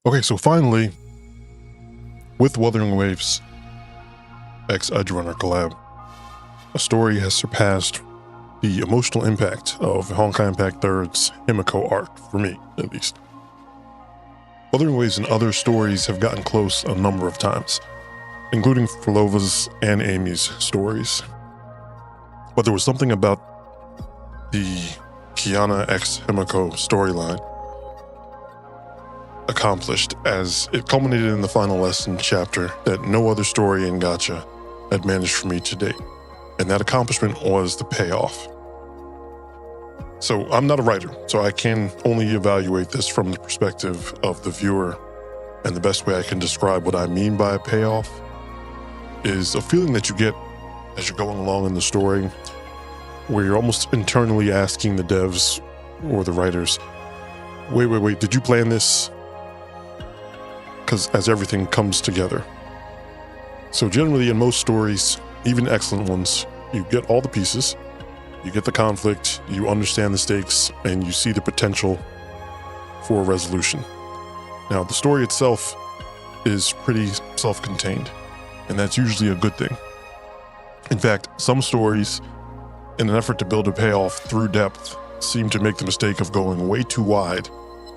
Okay, so finally, with Wuthering Waves X Edgerunner collab, a story has surpassed the emotional impact of Honkai Impact 3rd's Himiko arc, for me, at least. Wuthering Waves and other stories have gotten close a number of times, including Furlova's and Amy's stories. But there was something about the Kiana x Himiko storyline accomplished as it culminated in the final lesson chapter that no other story in Gacha had managed for me to date. And that accomplishment was the payoff. So I'm not a writer, so I can only evaluate this from the perspective of the viewer. And the best way I can describe what I mean by a payoff is a feeling that you get as you're going along in the story, where you're almost internally asking the devs or the writers, wait, did you plan this? Because as everything comes together. So generally in most stories, even excellent ones, you get all the pieces, you get the conflict, you understand the stakes, and you see the potential for a resolution. Now, the story itself is pretty self-contained, and that's usually a good thing. In fact, some stories, in an effort to build a payoff through depth, seem to make the mistake of going way too wide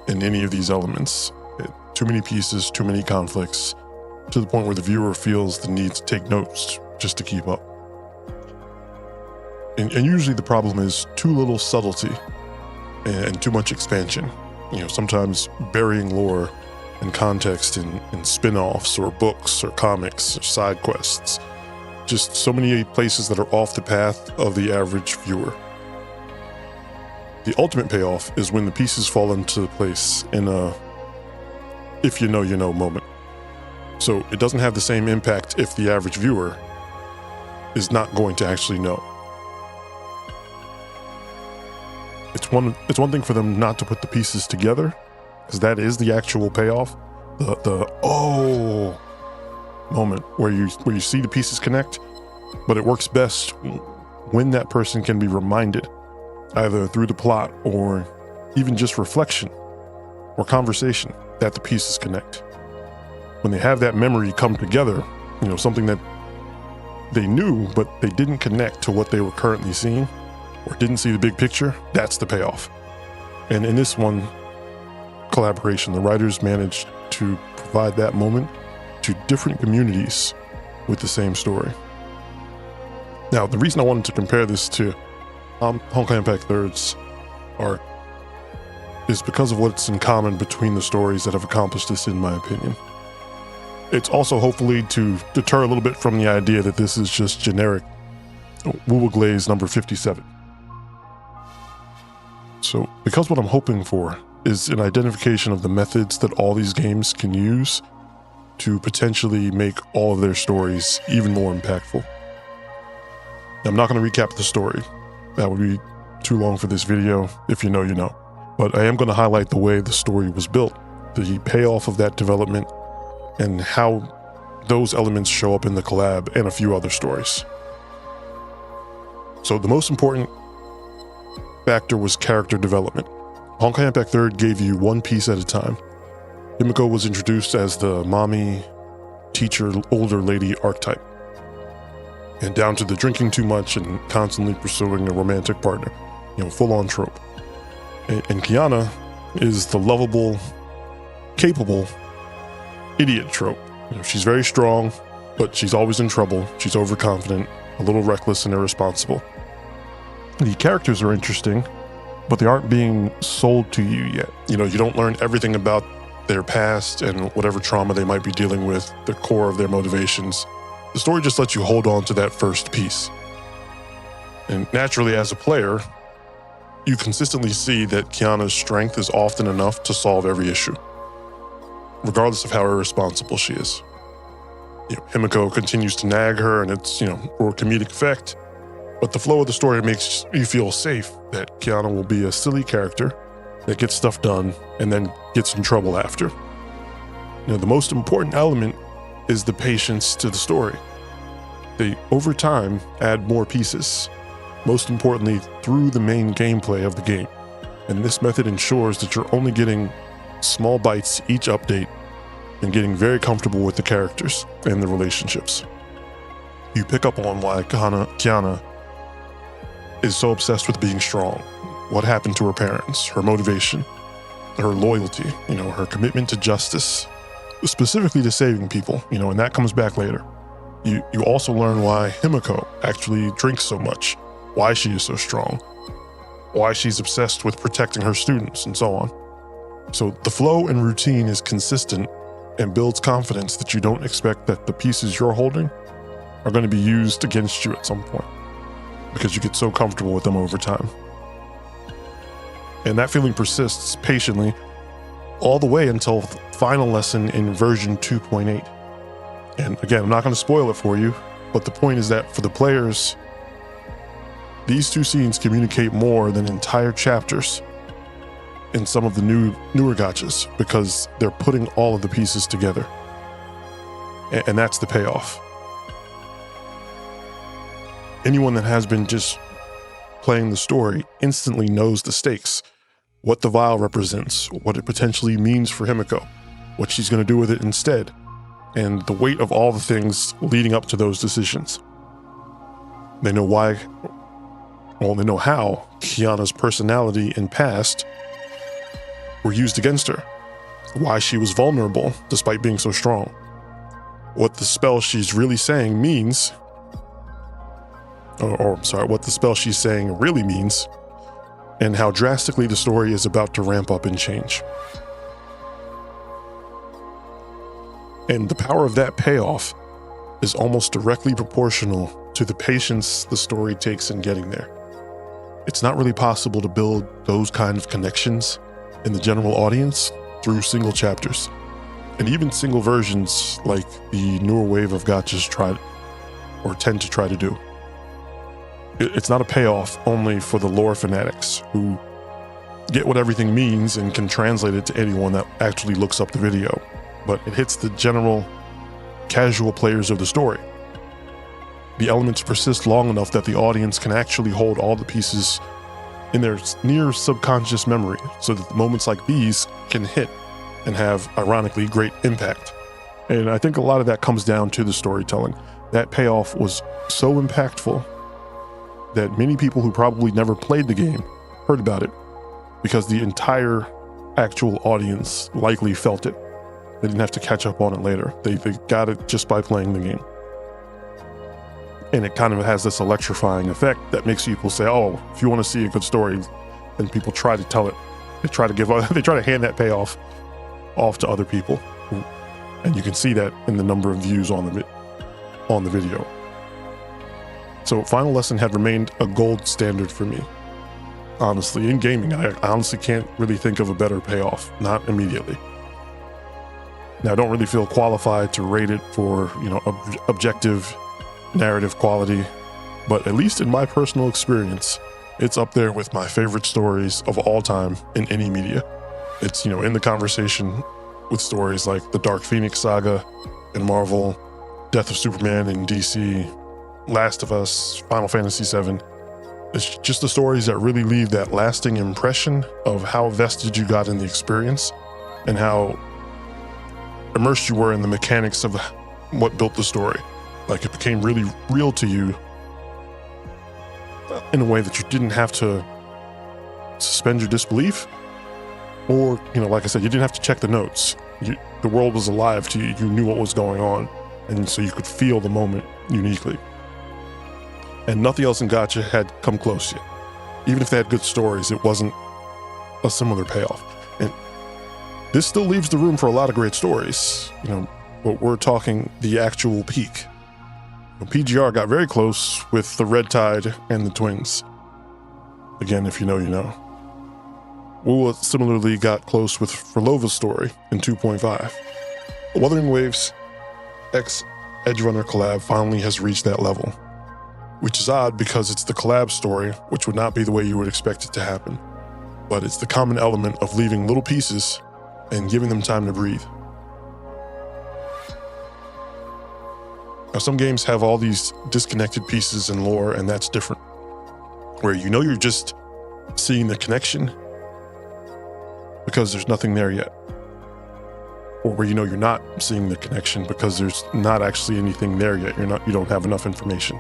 in any of these elements. Too many pieces, too many conflicts, to the point where the viewer feels the need to take notes just to keep up. And usually the problem is too little subtlety and too much expansion. Sometimes burying lore and context in spin-offs or books or comics or side quests. Just so many places that are off the path of the average viewer. The ultimate payoff is when the pieces fall into place in a if you know, you know moment. So it doesn't have the same impact if the average viewer is not going to actually know. It's one thing for them not to put the pieces together, because that is the actual payoff. The oh moment where you see the pieces connect, but it works best when that person can be reminded, either through the plot or even just reflection or conversation, that the pieces connect. When they have that memory come together, something that they knew, but they didn't connect to what they were currently seeing or didn't see the big picture, that's the payoff. And in this one collaboration, the writers managed to provide that moment to different communities with the same story. Now, the reason I wanted to compare this to Honkai Impact 3rd's arc is because of what's in common between the stories that have accomplished this, in my opinion. It's also hopefully to deter a little bit from the idea that this is just generic Wu Glaze number 57. So, because what I'm hoping for is an identification of the methods that all these games can use to potentially make all of their stories even more impactful. I'm not going to recap the story. That would be too long for this video. If you know, you know. But I am going to highlight the way the story was built, the payoff of that development, and how those elements show up in the collab and a few other stories. So the most important factor was character development. Honkai Impact 3rd gave you one piece at a time. Himiko was introduced as the mommy, teacher, older lady archetype, and down to the drinking too much and constantly pursuing a romantic partner, full-on trope. And Kiana is the lovable, capable idiot trope. She's very strong, but she's always in trouble. She's overconfident, a little reckless and irresponsible. The characters are interesting, but they aren't being sold to you yet. You don't learn everything about their past and whatever trauma they might be dealing with, the core of their motivations. The story just lets you hold on to that first piece. And naturally, as a player, you consistently see that Kiana's strength is often enough to solve every issue, regardless of how irresponsible she is. Himiko continues to nag her, and it's, for comedic effect, but the flow of the story makes you feel safe that Kiana will be a silly character that gets stuff done and then gets in trouble after. The most important element is the patience to the story. They, over time, add more pieces, most importantly through the main gameplay of the game. And this method ensures that you're only getting small bites each update and getting very comfortable with the characters and the relationships. You pick up on why Kiana is so obsessed with being strong, what happened to her parents, her motivation, her loyalty, her commitment to justice, specifically to saving people, and that comes back later. You also learn why Himiko actually drinks so much, why she is so strong, why she's obsessed with protecting her students, and so on. So the flow and routine is consistent and builds confidence that you don't expect that the pieces you're holding are going to be used against you at some point, because you get so comfortable with them over time. And that feeling persists patiently all the way until the final lesson in version 2.8. And again, I'm not going to spoil it for you, but the point is that for the players, these two scenes communicate more than entire chapters in some of the newer gachas, because they're putting all of the pieces together. And that's the payoff. Anyone that has been just playing the story instantly knows the stakes, what the vial represents, what it potentially means for Himiko, what she's going to do with it instead, and the weight of all the things leading up to those decisions. They know they know how Kiana's personality and past were used against her, why she was vulnerable despite being so strong, what the spell she's really saying means, what the spell she's saying really means, and how drastically the story is about to ramp up and change. And the power of that payoff is almost directly proportional to the patience the story takes in getting there. It's not really possible to build those kind of connections in the general audience through single chapters. And even single versions like the newer wave of gachas tend to try to do. It's not a payoff only for the lore fanatics who get what everything means and can translate it to anyone that actually looks up the video, but it hits the general casual players of the story. The elements persist long enough that the audience can actually hold all the pieces in their near subconscious memory, so that moments like these can hit and have, ironically, great impact. And I think a lot of that comes down to the storytelling. That payoff was so impactful that many people who probably never played the game heard about it, because the entire actual audience likely felt it. They didn't have to catch up on it later. They got it just by playing the game. And it kind of has this electrifying effect that makes people say, oh, if you want to see a good story, then people try to tell it. They try to hand that payoff off to other people. And you can see that in the number of views on the video. So Final Lesson had remained a gold standard for me. Honestly, in gaming, I honestly can't really think of a better payoff, not immediately. Now, I don't really feel qualified to rate it for, objective narrative quality, but at least in my personal experience, it's up there with my favorite stories of all time in any media. It's, in the conversation with stories like the Dark Phoenix saga in Marvel, Death of Superman in DC, Last of Us, Final Fantasy VII. It's just the stories that really leave that lasting impression of how vested you got in the experience and how immersed you were in the mechanics of what built the story. Like, it became really real to you in a way that you didn't have to suspend your disbelief, or, like I said, you didn't have to check the notes. The world was alive to you. You knew what was going on, and so you could feel the moment uniquely. And nothing else in gacha had come close yet. Even if they had good stories, it wasn't a similar payoff. And this still leaves the room for a lot of great stories, but we're talking the actual peak. PGR got very close with the Red Tide and the Twins. Again, if you know, you know. Wuwa similarly got close with Frolova's story in 2.5. Wuthering Waves X Edgerunner collab finally has reached that level, which is odd because it's the collab story, which would not be the way you would expect it to happen. But it's the common element of leaving little pieces and giving them time to breathe. Now, some games have all these disconnected pieces and lore, and that's different. Where you're just seeing the connection because there's nothing there yet. or where you're not seeing the connection because there's not actually anything there yet. You don't have enough information.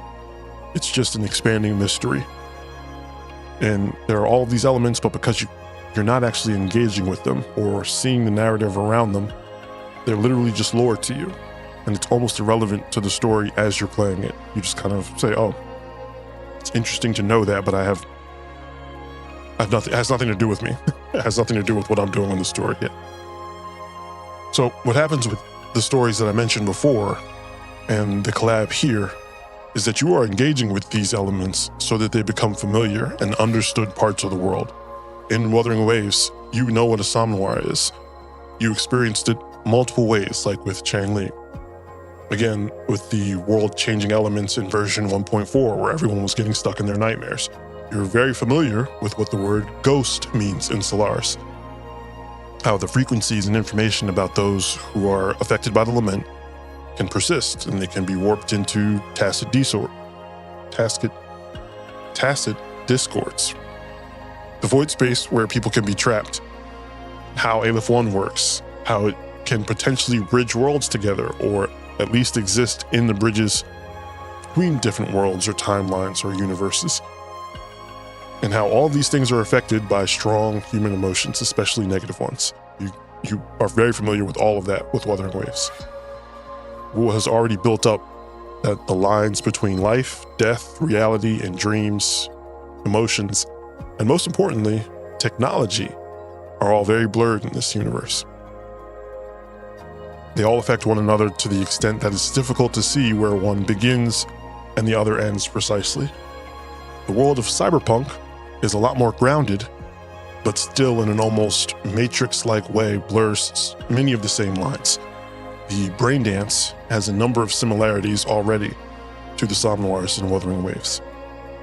It's just an expanding mystery. And there are all these elements, but because you're not actually engaging with them or seeing the narrative around them, they're literally just lore to you. And it's almost irrelevant to the story as you're playing it. You just kind of say, oh, it's interesting to know that, but it has nothing to do with me. It has nothing to do with what I'm doing in the story yet. So what happens with the stories that I mentioned before and the collab here is that you are engaging with these elements so that they become familiar and understood parts of the world. In Wuthering Waves, you know what a Somnoir is. You experienced it multiple ways, like with Chang Li. Again, with the world-changing elements in version 1.4, where everyone was getting stuck in their nightmares. You're very familiar with what the word ghost means in Solaris. How the frequencies and information about those who are affected by the lament can persist, and they can be warped into tacit discords. The void space where people can be trapped. How Aleph 1 works. How it can potentially bridge worlds together, or at least exist in the bridges between different worlds or timelines or universes. And how all these things are affected by strong human emotions, especially negative ones. You are very familiar with all of that with Wuthering Waves. Wu has already built up that the lines between life, death, reality, and dreams, emotions, and most importantly, technology, are all very blurred in this universe. They all affect one another to the extent that it's difficult to see where one begins and the other ends precisely. The world of Cyberpunk is a lot more grounded, but still in an almost Matrix-like way blurs many of the same lines. The brain dance has a number of similarities already to the Somnoirs in Wuthering Waves,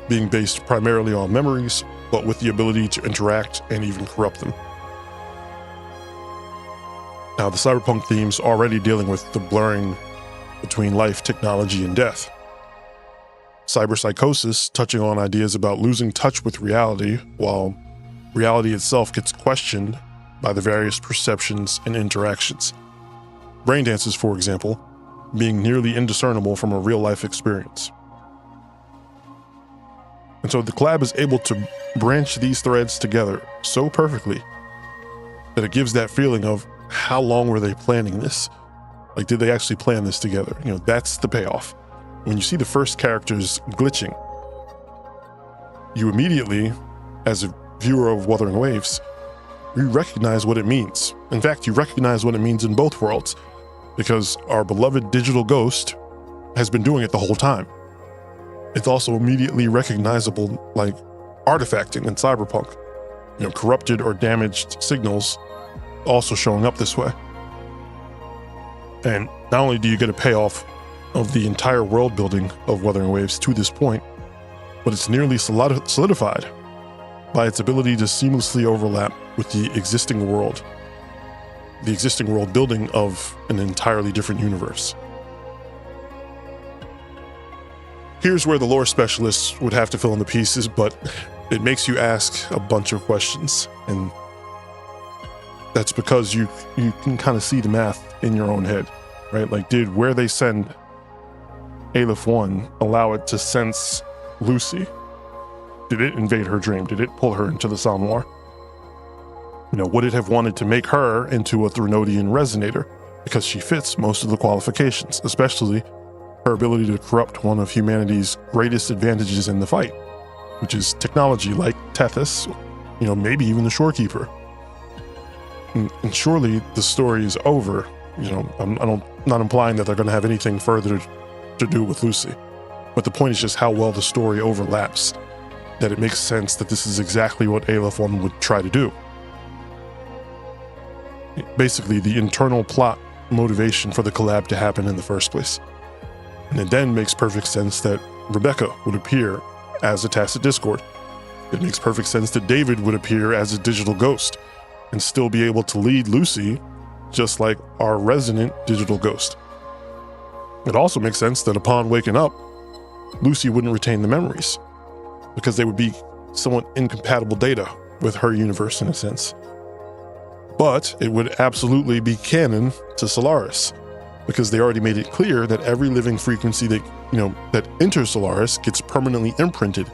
being based primarily on memories, but with the ability to interact and even corrupt them. Now, the cyberpunk theme's already dealing with the blurring between life, technology, and death. Cyberpsychosis touching on ideas about losing touch with reality, while reality itself gets questioned by the various perceptions and interactions. Brain dances, for example, being nearly indiscernible from a real-life experience. And so the collab is able to branch these threads together so perfectly that it gives that feeling of, how long were they planning this? Like, did they actually plan this together? That's the payoff. When you see the first characters glitching, you immediately, as a viewer of Wuthering Waves, you recognize what it means. In fact, you recognize what it means in both worlds, because our beloved digital ghost has been doing it the whole time. It's also immediately recognizable, like artifacting in Cyberpunk. Corrupted or damaged signals also showing up this way. And not only do you get a payoff of the entire world building of Wuthering Waves to this point, but it's nearly solidified by its ability to seamlessly overlap with the existing world building of an entirely different universe. Here's where the lore specialists would have to fill in the pieces, but it makes you ask a bunch of questions, and that's because you can kind of see the math in your own head, right? Like, did where they send Aleph 1 allow it to sense Lucy? Did it invade her dream? Did it pull her into the Somnoir? Would it have wanted to make her into a Threnodian resonator? Because she fits most of the qualifications, especially her ability to corrupt one of humanity's greatest advantages in the fight, which is technology like Tethys, maybe even the Shorekeeper. And surely the story is over. I'm not implying that they're going to have anything further to do with Lucy. But the point is just how well the story overlaps, that it makes sense that this is exactly what Aleph 1 would try to do. Basically, the internal plot motivation for the collab to happen in the first place. And it then makes perfect sense that Rebecca would appear as a tacit discord. It makes perfect sense that David would appear as a digital ghost and still be able to lead Lucy, just like our resident digital ghost. It also makes sense that upon waking up, Lucy wouldn't retain the memories, because they would be somewhat incompatible data with her universe in a sense. But it would absolutely be canon to Solaris, because they already made it clear that every living frequency that enters Solaris gets permanently imprinted.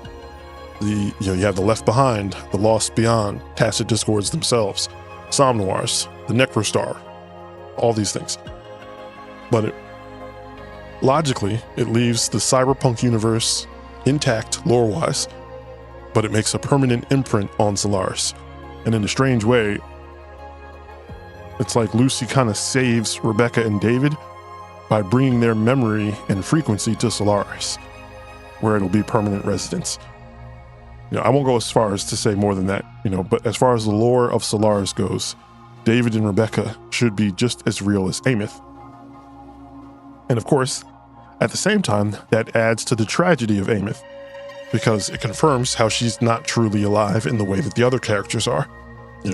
You have the Left Behind, the Lost Beyond, Tacit Discords themselves, Somnoirs, the Necrostar, all these things. But logically, it leaves the cyberpunk universe intact lore-wise, but it makes a permanent imprint on Solaris. And in a strange way, it's like Lucy kind of saves Rebecca and David by bringing their memory and frequency to Solaris, where it'll be permanent residence. I won't go as far as to say more than that, but as far as the lore of Solaris goes, David and Rebecca should be just as real as Ameth. And of course, at the same time, that adds to the tragedy of Ameth, because it confirms how she's not truly alive in the way that the other characters are.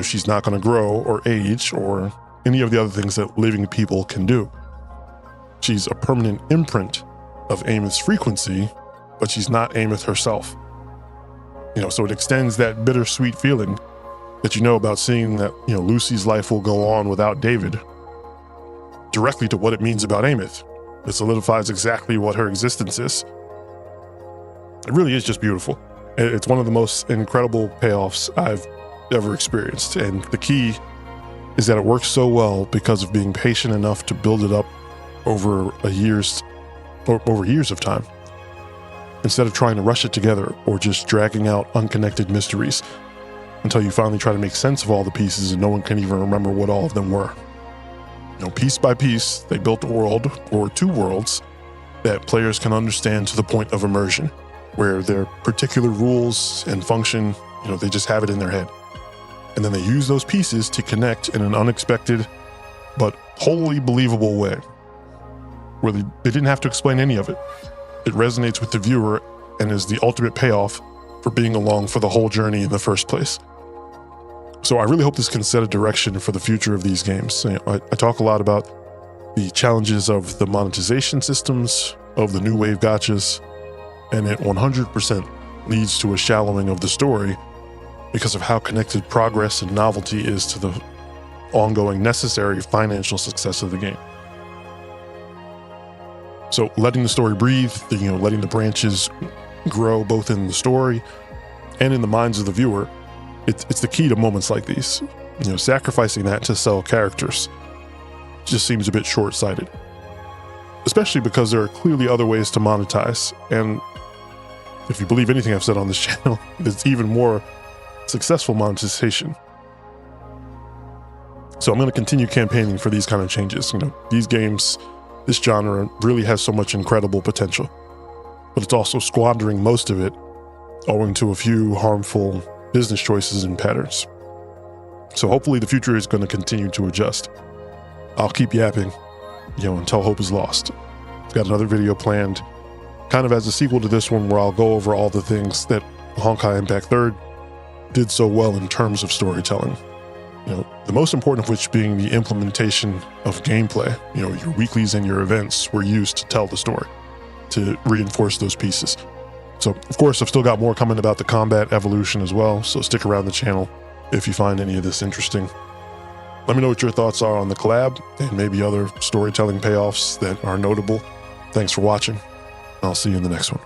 She's not going to grow or age or any of the other things that living people can do. She's a permanent imprint of Ameth's frequency, but she's not Ameth herself. So it extends that bittersweet feeling that about seeing that, Lucy's life will go on without David, directly to what it means about Ameth. It solidifies exactly what her existence is. It really is just beautiful. It's one of the most incredible payoffs I've ever experienced. And the key is that it works so well because of being patient enough to build it up over years of time, instead of trying to rush it together or just dragging out unconnected mysteries until you finally try to make sense of all the pieces and no one can even remember what all of them were. Piece by piece, they built a world, or two worlds, that players can understand to the point of immersion, where their particular rules and function, they just have it in their head. And then they use those pieces to connect in an unexpected but wholly believable way, where they didn't have to explain any of it. It resonates with the viewer and is the ultimate payoff for being along for the whole journey in the first place. So I really hope this can set a direction for the future of these games. I talk a lot about the challenges of the monetization systems, of the new wave gachas, and it 100% leads to a shallowing of the story because of how connected progress and novelty is to the ongoing necessary financial success of the game. So letting the story breathe, letting the branches grow both in the story and in the minds of the viewer, it's the key to moments like these. Sacrificing that to sell characters just seems a bit short-sighted, especially because there are clearly other ways to monetize. And if you believe anything I've said on this channel, there's even more successful monetization. So I'm going to continue campaigning for these kind of changes. These games, this genre really has so much incredible potential, but it's also squandering most of it owing to a few harmful business choices and patterns. So hopefully the future is going to continue to adjust. I'll keep yapping, until hope is lost. I've got another video planned, kind of as a sequel to this one, where I'll go over all the things that Honkai Impact 3rd did so well in terms of storytelling. The most important of which being the implementation of gameplay. Your weeklies and your events were used to tell the story, to reinforce those pieces. So, of course, I've still got more coming about the combat evolution as well, so stick around the channel if you find any of this interesting. Let me know what your thoughts are on the collab and maybe other storytelling payoffs that are notable. Thanks for watching. I'll see you in the next one.